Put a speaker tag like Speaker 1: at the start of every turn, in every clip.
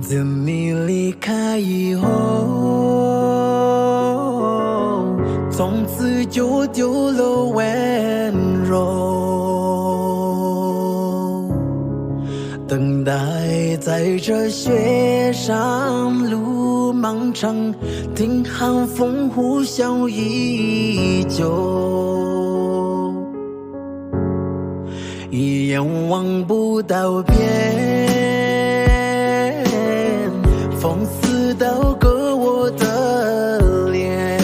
Speaker 1: 自你离开以后，从此就丢了温柔。等待在这雪上路漫长，听寒风呼啸依旧，一眼望不到边，风似刀割我的脸，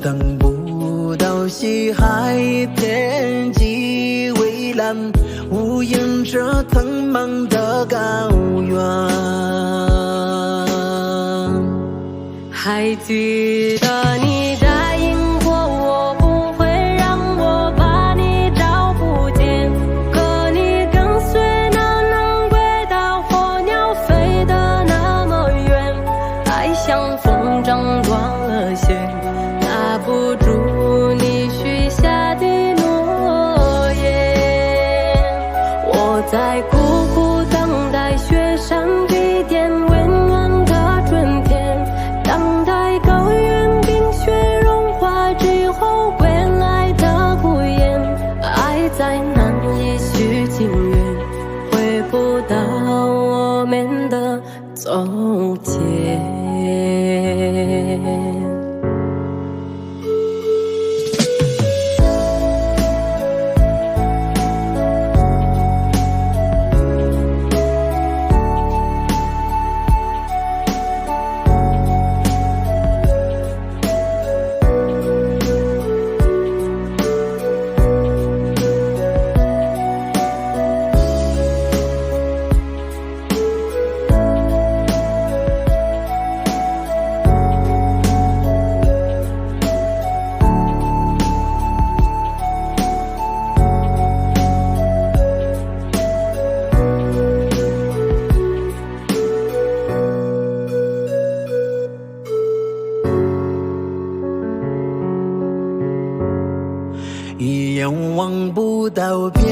Speaker 1: 等不到西海天际蔚蓝，无垠这苍茫的高原。
Speaker 2: 还记得你答应过我不会让我把你找不见，可你跟随那南归岛，火鸟飞得那么远，爱像风筝断了线，拿不住你许下的诺言。我在苦苦等待雪山祭奠温暖的春天，等待高原冰雪融化之后归来的孤雁，爱在难以续情缘，回不到我们的从前。
Speaker 1: 一眼望不到边，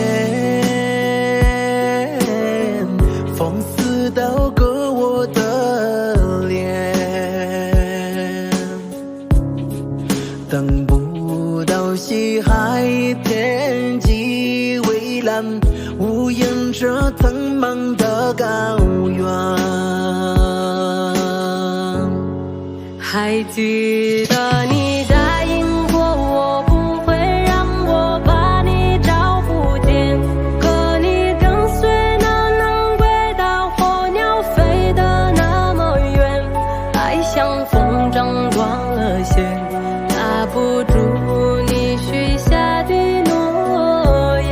Speaker 1: 风似刀割我的脸，等不到西海天际蔚蓝，无垠这苍茫的高原。
Speaker 2: 还记得你答应过我不会让我把你找不见，可你跟随那南归岛，火鸟飞得那么远，爱像风筝断了线，拿不住你许下的诺言。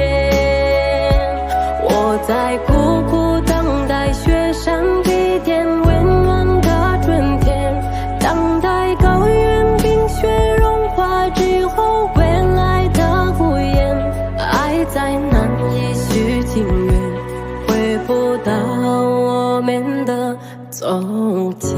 Speaker 2: 我在苦苦等待雪山祭奠温暖的春天，等待高原冰雪融化之后归来的孤雁，爱在难以续情缘，回不到我们的从前。